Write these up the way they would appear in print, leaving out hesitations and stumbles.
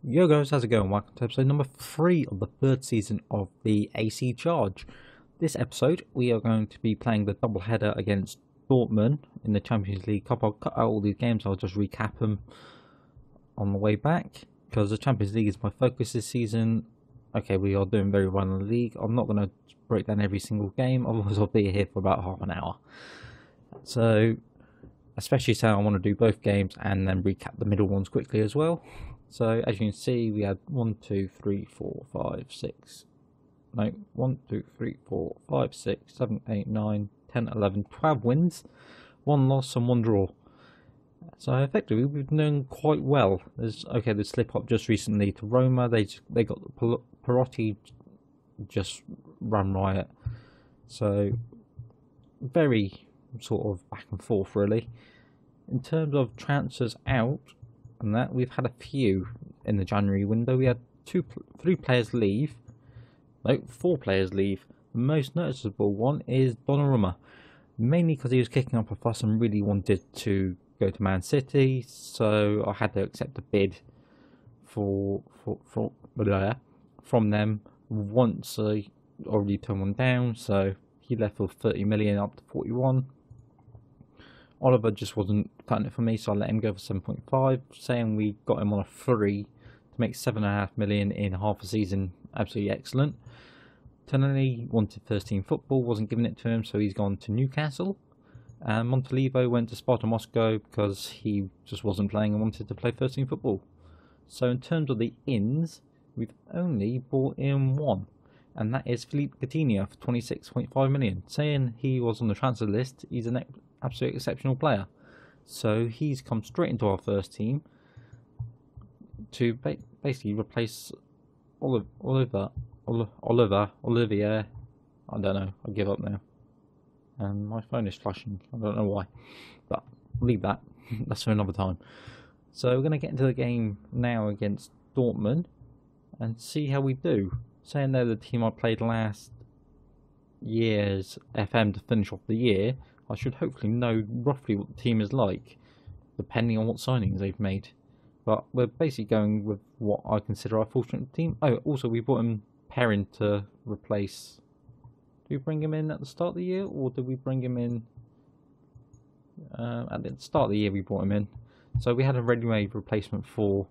Yo guys, how's it going? Welcome to episode number 3 of the third season of the AC Charge. This episode, we are going to be playing the double header against Dortmund in the Champions League Cup. I'll cut out all these games, I'll just recap them on the way back, because the Champions League is my focus this season. Okay, we are doing very well in the league. I'm not going to break down every single game, otherwise I'll be here for about half an hour. So, especially so I want to do both games and then recap the middle ones quickly as well. So as you can see, we had 1, 2, 3, 4, 5, 6. No, 1, 2, 3, 4, 5, 6, 7, 8, 9, 10, 11, 12 wins, 1 loss and 1 draw. So effectively, we've been doing quite well. There's the slip up just recently to Roma. They got the Perotti just ran riot. So very sort of back and forth really. In terms of transfers out. And that we've had a few in the January window. We had 3 players leave. No, 4 players leave. The most noticeable one is Donnarumma, mainly because he was kicking up a fuss and really wanted to go to Man City. So I had to accept a bid from them once I already turned one down. So he left for 30 million up to 41. Oliver just wasn't cutting it for me, so I let him go for 7.5, saying we got him on a free to make 7.5 million in half a season. Absolutely excellent. Tonelli wanted first team football, wasn't giving it to him, so he's gone to Newcastle. And Montalivo went to Sparta Moscow because he just wasn't playing and wanted to play first team football. So in terms of the ins, we've only bought in 1, and that is Philippe Coutinho for 26.5 million. Saying he was on the transfer list, he's an absolute exceptional player. So he's come straight into our first team to basically replace Olivier. I don't know, I give up now. And my phone is flashing, I don't know why. But leave that, that's for another time. So we're going to get into the game now against Dortmund and see how we do. Saying they're the team I played last year's FM to finish off the year, I should hopefully know roughly what the team is like, depending on what signings they've made. But we're basically going with what I consider our fortunate team. Oh, also we brought in Perrin to replace. Did we bring him in at the start of the year, or did we bring him in at the start of the year? We brought him in, so we had a ready-made replacement for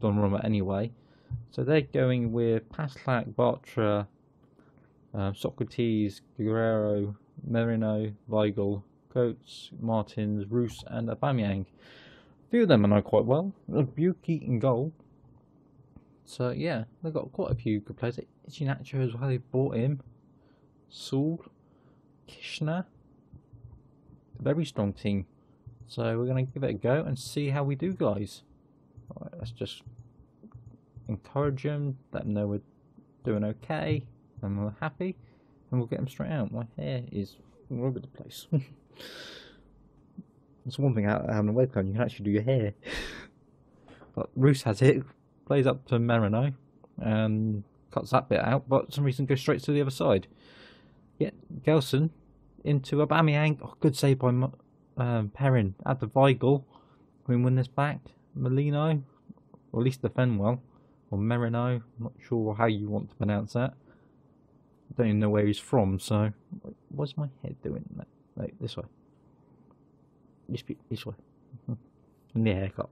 Donnarumma anyway. So they're going with Paslak, Bartra, Socrates, Guerrero, Merino, Weigl, Coates, Martins, Roos and Aubameyang. A few of them I know quite well. Buki in goal. So yeah, they've got quite a few good players. Ichinacho as well, they brought him. Saul, Kishner. Very strong team. So we're going to give it a go and see how we do, guys. Alright, let's just encourage them, let them know we're doing okay and we're happy, and we'll get them straight out. My hair is all over the place. That's one thing out having a webcam, you can actually do your hair. But Roos has it, plays up to Merino and cuts that bit out, but for some reason goes straight to the other side. Yeah, Gelson into Aubameyang. Oh, good save by Perrin. Add the Weigl. Can we win this back? Molino, or at least defend well. Or Merino, I'm not sure how you want to pronounce that. I don't even know where he's from, so what's my head doing? No, this way. This way. And the haircut.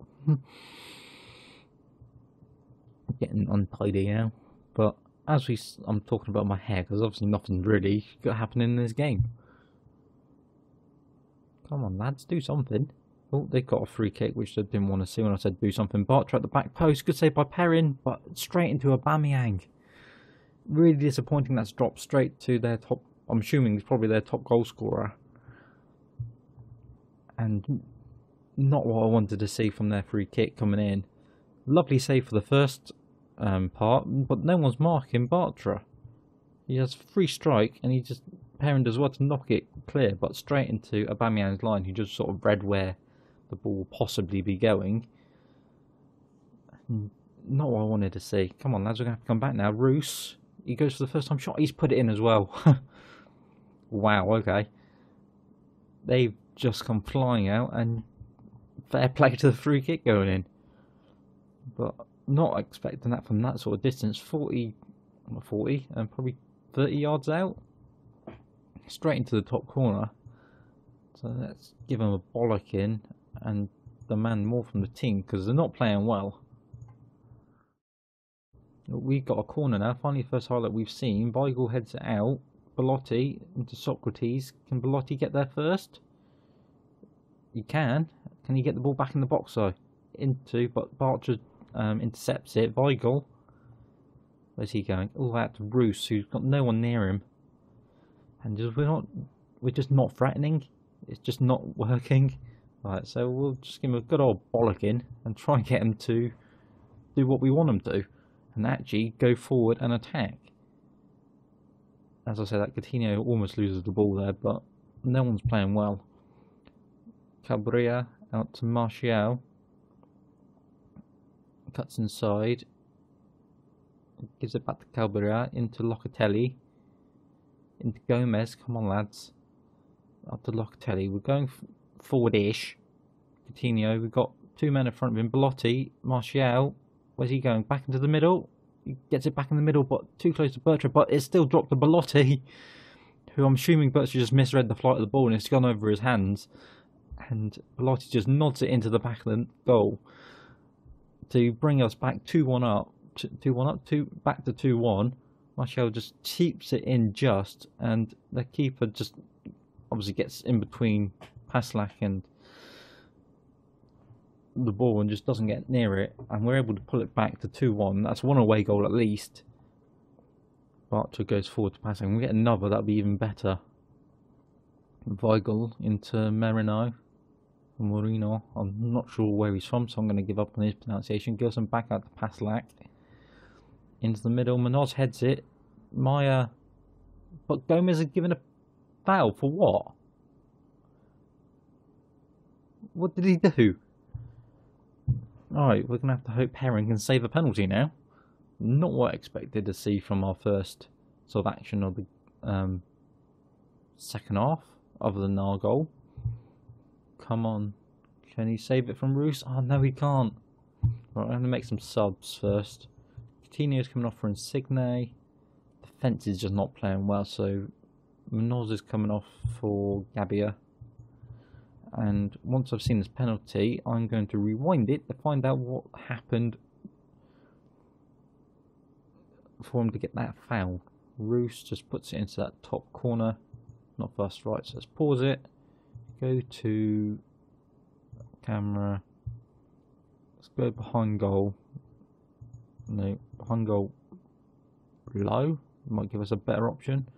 Getting untidy now. But as I'm talking about my hair, because obviously nothing's really got happening in this game. Come on, lads, do something. Oh, they got a free kick, which I didn't want to see when I said do something. Bartra at the back post, good save by Perrin, but straight into Aubameyang. Really disappointing that's dropped straight to their top, I'm assuming it's probably their top goal scorer. And not what I wanted to see from their free kick coming in. Lovely save for the first part, but no one's marking Bartra. He has free strike and he just, Perrin does well to knock it clear, but straight into Aubameyang's line, who just sort of read where the ball will possibly be going. Not what I wanted to see. Come on, lads, we're going to have to come back now. Roos, he goes for the first time shot. He's put it in as well. Wow, okay. They've just come flying out, and fair play to the free kick going in. But Not expecting that from that sort of distance. 40, not 40, and probably 30 yards out. Straight into the top corner. So let's give him a bollocking and demand more from the team because they're not playing well. We've got a corner now. Finally, first highlight we've seen. Weigl heads it out. Belotti into Socrates. Can Belotti get there first? He can. Can he get the ball back in the box though? But Bartra intercepts it. Weigl. Where's he going? Oh, out to Roos, who's got no one near him. And we're just not threatening. It's just not working. Right, so we'll just give him a good old bollocking and try and get him to do what we want him to. And actually go forward and attack. As I said, that Coutinho almost loses the ball there, but no one's playing well. Calabria out to Martial. Cuts inside. Gives it back to Calabria. Into Locatelli. Into Gomez. Come on, lads. Up to Locatelli. We're going forward-ish. Coutinho. We've got two men in front of him. Belotti. Martial. Where's he going? Back into the middle. He gets it back in the middle, but too close to Bertra. But it's still dropped to Belotti, who I'm assuming Bertra just misread the flight of the ball and it's gone over his hands. And Belotti just nods it into the back of the goal to bring us back 2-1 up. 2-1 up, back to 2-1. Martial just keeps it in just, and the keeper just obviously gets in between Paslak and the ball and just doesn't get near it, and we're able to pull it back to 2-1. That's one away goal at least. Bartra goes forward to Paslak, and we get another, that'll be even better. Weigl into Merino. I'm not sure where he's from, so I'm going to give up on his pronunciation. Goes him back out to Paslak. Into the middle, Munoz heads it. Maya, but Gomez has given a foul for what? What did he do? Alright, we're going to have to hope Herring can save a penalty now. Not what I expected to see from our first sort of action of the second half, other than our goal. Come on. Can he save it from Roos? Oh, no, he can't. Right, I'm going to make some subs first. Coutinho's coming off for Insigne. Defence is just not playing well, so Munoz is coming off for Gabbia. And once I've seen this penalty, I'm going to rewind it to find out what happened for him to get that foul. Roos just puts it into that top corner. Not first right, so let's pause it. Go to camera. Let's go behind goal. No, behind goal low. Might give us a better option.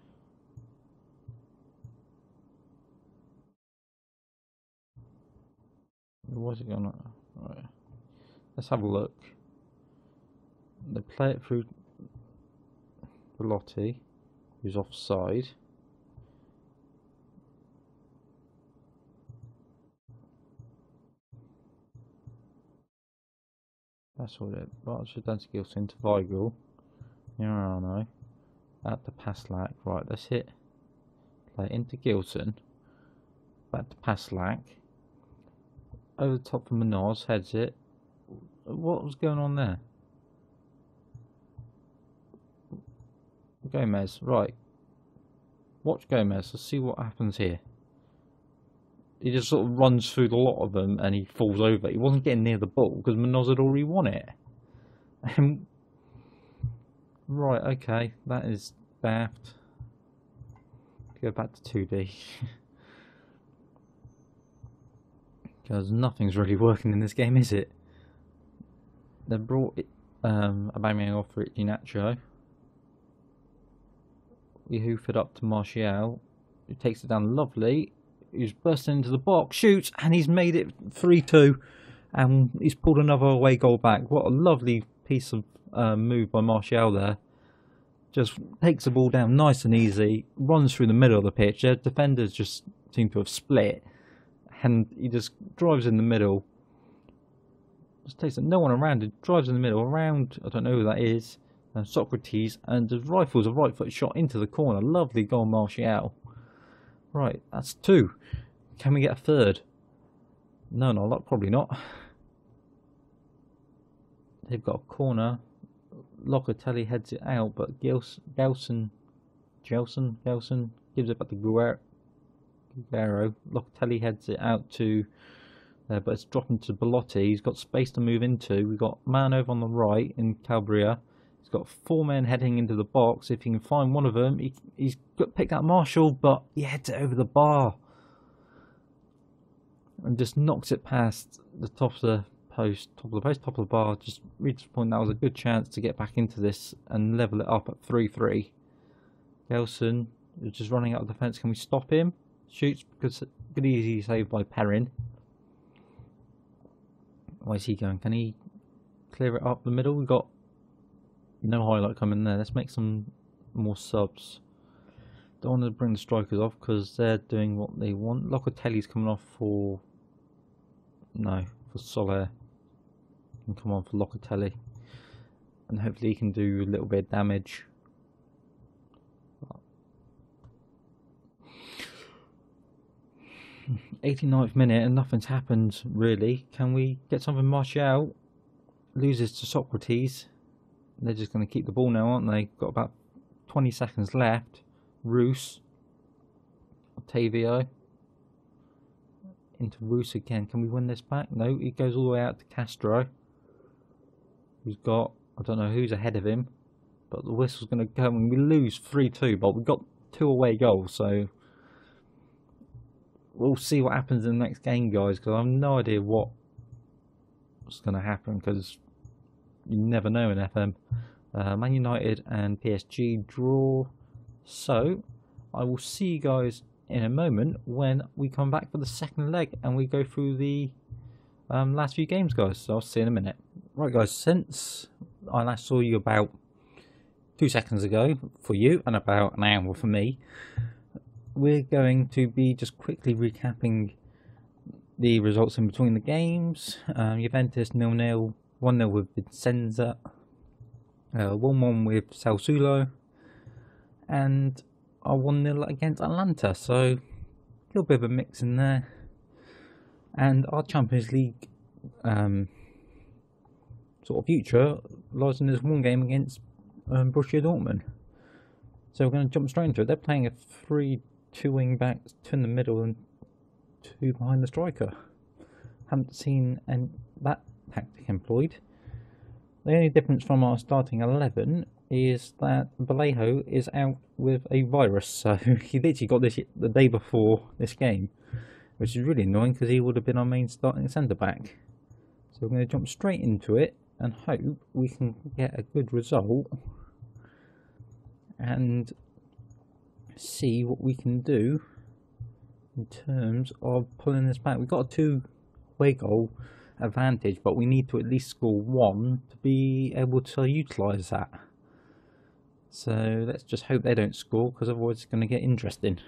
What's it going on? Right. Let's have a look. They play it through Belotti, who's offside. That's what it. Bartra down to Gilson to Weigl. Mirano. Out to Paslak. Right, that's it. Play into Gilson. Back to Paslak. Over the top from Munoz. Heads it. What was going on there? Gomez. Right. Watch Gomez. Let's see what happens here. He just sort of runs through the lot of them and he falls over. He wasn't getting near the ball because Munoz had already won it. Right, okay, that is daft. Go back to 2D. Because nothing's really working in this game, is it? They brought Aubameyang off for Iheanacho. We hoof it up to Martial, who takes it down lovely. He's bursting into the box, shoots, and he's made it 3-2, and he's pulled another away goal back. What a lovely piece of move by Martial there. Just takes the ball down nice and easy, runs through the middle of the pitch. Their defenders just seem to have split, and he just drives in the middle. Just takes it, no one around, he drives in the middle, around, I don't know who that is, Socrates, and just rifles a right foot shot into the corner. Lovely goal, Martial. Right, that's 2. Can we get a third? No, probably not. They've got a corner. Locatelli heads it out, but Gelson gives it back to Guerrero. Locatelli heads it out to there, but it's dropping to Belotti. He's got space to move into. We've got man over on the right in Calabria. He's got 4 men heading into the box. If he can find one of them, he's got picked out Marshall, but he heads it over the bar and just knocks it past the top of the bar. Just reaches the point that was a good chance to get back into this and level it up at 3-3. Gelson is just running out of defence. Can we stop him? Shoots, because good easy save by Perrin. Where's he going? Can he clear it up the middle? We've got no highlight coming there. Let's make some more subs. Don't want to bring the strikers off because they're doing what they want. Locatelli's coming off for Soler. Can come on for Locatelli, and hopefully he can do a little bit of damage. 89th minute and nothing's happened really. Can we get something? Martial loses to Socrates. They're just going to keep the ball now, aren't they? Got about 20 seconds left. Roos, Otavio into Roos again. Can we win this back? No, he goes all the way out to Castro. Who's got, I don't know who's ahead of him, but the whistle's going to go and we lose 3-2, but we've got 2 away goals, so we'll see what happens in the next game, guys, because I have no idea what's going to happen, because you never know in FM. Man United and PSG draw, so I will see you guys in a moment when we come back for the second leg and we go through the last few games, guys. So I'll see you in a minute. Right, guys, since I last saw you about 2 seconds ago for you and about an hour for me, we're going to be just quickly recapping the results in between the games. Juventus 0-0, 1-0 with Vicenza, 1-1 with Sassuolo, and a 1-0 against Atalanta. So a little bit of a mix in there. And our Champions League sort of future lies in this one game against Borussia Dortmund. So we're going to jump straight into it. They're playing a 3-2 wing backs, 2 in the middle and 2 behind the striker. Haven't seen that tactic employed. The only difference from our starting 11 is that Vallejo is out with a virus, so he literally got this the day before this game, which is really annoying because he would have been our main starting centre back. So we're going to jump straight into it and hope we can get a good result and see what we can do in terms of pulling this back. We've got a 2 away goal advantage, but we need to at least score 1 to be able to utilise that. So let's just hope they don't score, because otherwise it's going to get interesting.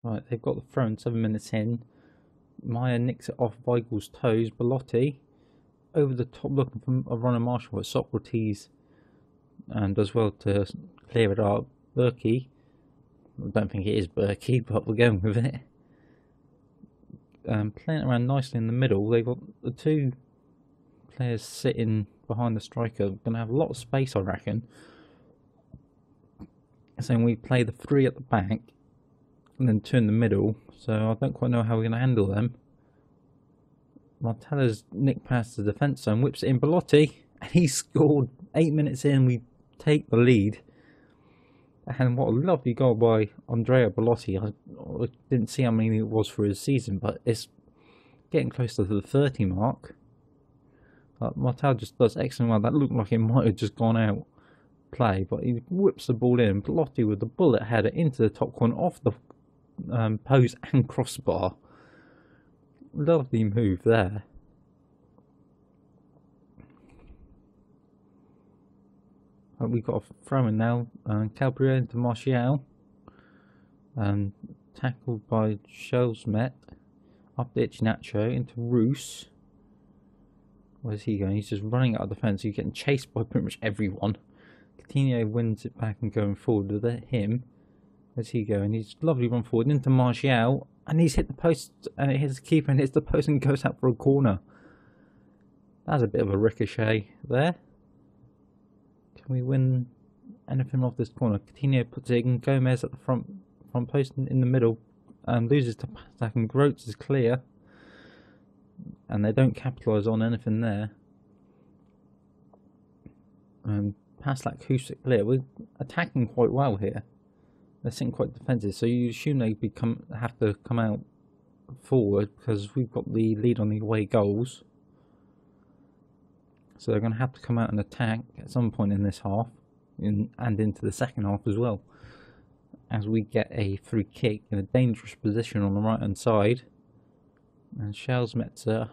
Right, they've got the throw in 7 minutes in. Maya nicks it off Weigel's toes. Belotti over the top looking for a runner Marshall, but Socrates does well to clear it up. Berkey, I don't think it is Berkey, but we're going with it. Playing around nicely in the middle. They've got the 2 players sitting behind the striker. Going to have a lot of space, I reckon. So we play the 3 at the back and then 2 in the middle. So I don't quite know how we're going to handle them. Martella's nicked past the defence zone, whips it in Belotti, and he scored 8 minutes in. We take the lead. And what a lovely goal by Andrea Belotti. I didn't see how many it was for his season, but it's getting close to the 30 mark. Martel just does excellent well. That looked like it might have just gone out play, but he whips the ball in. Belotti with the bullet header into the top corner off the post and crossbar. Lovely move there. We've got a throw in now. Calabria into Martial. Tackled by Shelsmet. Up to Ichinacho into Roos. Where's he going? He's just running out of the fence. He's getting chased by pretty much everyone. Coutinho wins it back and going forward with him. Where's he going? He's lovely run forward into Martial. and he's hit the post, and it hits the keeper, and hits the post, and goes out for a corner. That's a bit of a ricochet there. Can we win anything off this corner? Coutinho puts it in. Gomez at the front post in the middle, and loses to Paslak, and Groats is clear, and they don't capitalise on anything there. Paslak, Husic clear. We're attacking quite well here. They're sitting quite defensive, so you assume they have to come out forward because we've got the lead on the away goals. So they're going to have to come out and attack at some point in this half, and into the second half as well. As we get a free kick in a dangerous position on the right hand side, and Schmelzer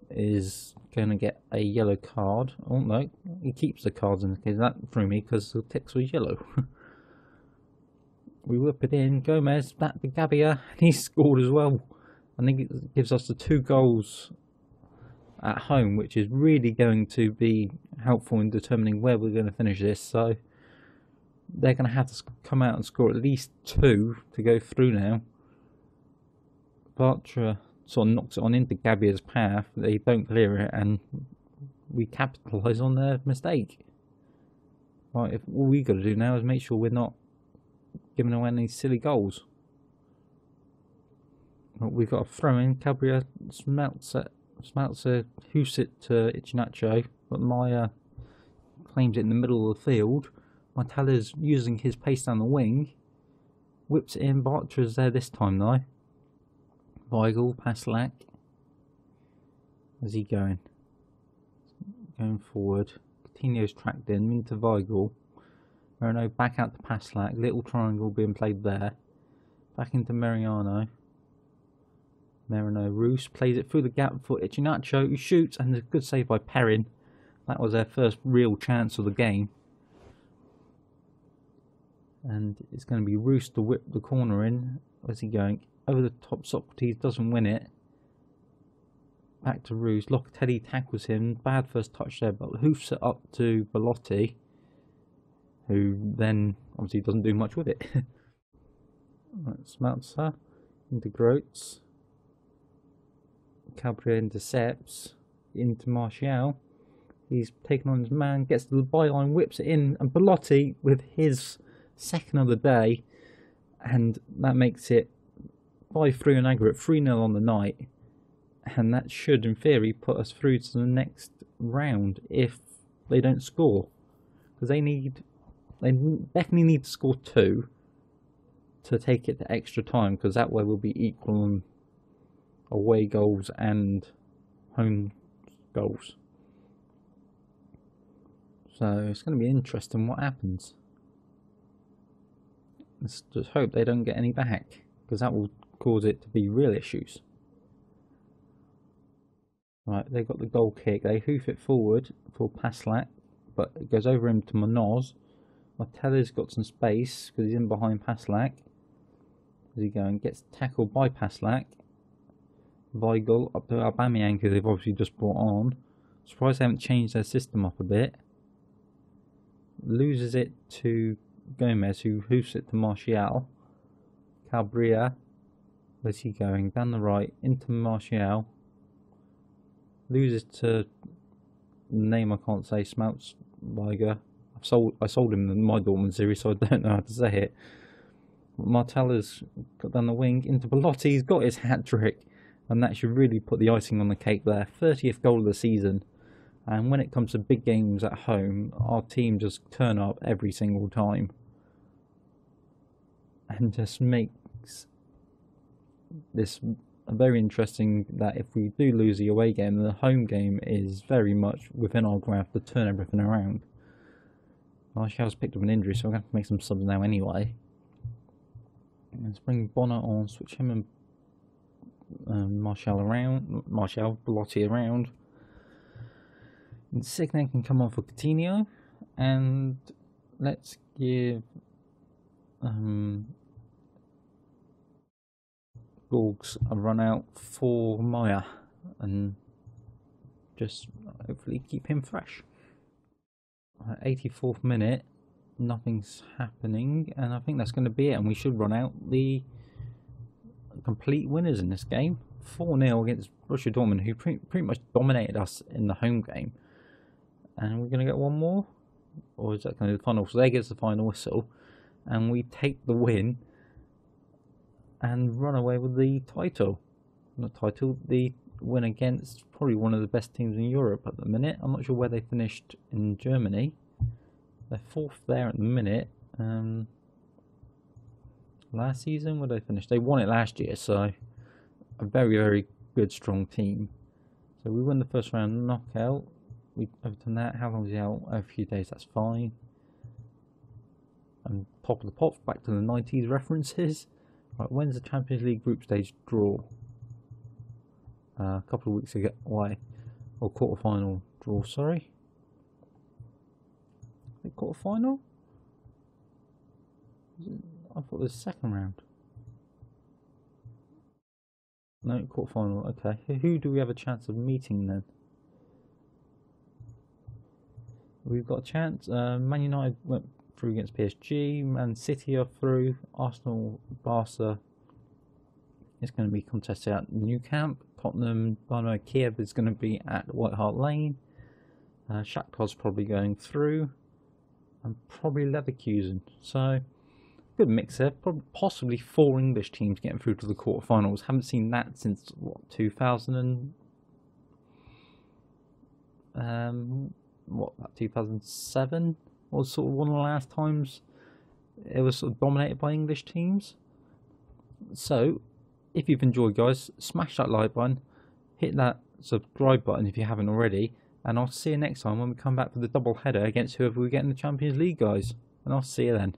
is going to get a yellow card. Oh no, he keeps the cards in the case. That threw me because the ticks was yellow. We whip it in. Gomez back to Gabia, and he scored as well. I think it gives us the 2 goals at home, which is really going to be helpful in determining where we're going to finish this. So they're going to have to come out and score at least 2 to go through now. Bartra sort of knocks it on into Gabia's path. They don't clear it, and we capitalise on their mistake. Right, if all we got to do now is make sure we're not giving away any silly goals. We've got a throw in. Cabria Schmelzer Husic to Ichinacho, but Maya claims it in the middle of the field. Martella's using his pace down the wing, whips it in. Bartra's there this time though. Weigl, Paslak. Where's he going? Going forward. Coutinho's tracked in into Weigl. Merino back out to Paslak. Little triangle being played there. Back into Mariano. Merino Roos plays it through the gap for Ichinacho, who shoots, and a good save by Perrin. That was their first real chance of the game. And it's going to be Roos to whip the corner in. Where's he going? Over the top. Socrates doesn't win it. Back to Roos. Locatelli tackles him. Bad first touch there, but hoofs it up to Belotti, who then obviously doesn't do much with it. Right, Schmelzer into Groats. Cabria intercepts into Martial. He's taken on his man, gets to the byline, whips it in, and Belotti with his second of the day, and that makes it 5-3 on aggregate, 3-0 on the night, and that should in theory put us through to the next round if they don't score, because they definitely need to score 2 to take it to extra time, because that way we'll be equal on away goals and home goals. So it's going to be interesting what happens. Let's just hope they don't get any back, because that will cause it to be real issues. Right, they got the goal kick. They hoof it forward for Paslak, but it goes over him to Munoz. Martella's got some space because he's in behind Paslak. As he going, gets tackled by Paslak. Weigl up to Aubameyang, who they've obviously just brought on. Surprised they haven't changed their system up a bit. Loses it to Gomez, who hoofs it to Martial. Cabria, where's he going? Down the right, into Martial. Loses to name I can't say, Schmelzer. I sold him in my Dortmund series, so I don't know how to say it. Martella's got down the wing into Belotti. He's got his hat trick, and that should really put the icing on the cake there. 30th goal of the season. And when it comes to big games at home, our team just turn up every single time. And just makes this very interesting that if we do lose the away game, the home game is very much within our grasp to turn everything around. Martial's picked up an injury, so I'm going to have to make some subs now anyway. Let's bring Bonner on, switch him and Belotti around. And Signe can come on for Coutinho, and let's give Gorgs a run out for Maya, and just hopefully keep him fresh. 84th minute, nothing's happening, and I think that's going to be it, and we should run out the complete winners in this game. 4-0 against Borussia Dortmund, who pretty much dominated us in the home game. And we're going to get one more, or is that going to be the final? So there gets the final whistle, and we take the win and run away with the title. Not title, the win against probably one of the best teams in Europe at the minute. I'm not sure where they finished in Germany. They're 4th there at the minute. Last season, where they finished? They won it last year, so a very, very good, strong team. So we win the first round knockout. We have done that. How long is he out? A few days, that's fine. And top of the pot, back to the 90s references. Right, when's the Champions League group stage draw? A couple of weeks ago, away. Or quarter-final draw, sorry. The quarter-final? I thought it was the second round. No, quarter-final, okay. Who do we have a chance of meeting then? We've got a chance. Man United went through against PSG. Man City are through. Arsenal, Barca is going to be contested at Nou Camp. Tottenham, Dynamo Kiev is going to be at White Hart Lane. Shakhtar's probably going through. And probably Leverkusen. So, good mix there. Possibly 4 English teams getting through to the quarterfinals. Haven't seen that since, what, 2000 and... about 2007 was sort of one of the last times it was sort of dominated by English teams. So if you've enjoyed, guys, smash that like button, hit that subscribe button if you haven't already, and I'll see you next time when we come back for the double header against whoever we get in the Champions League, guys, and I'll see you then.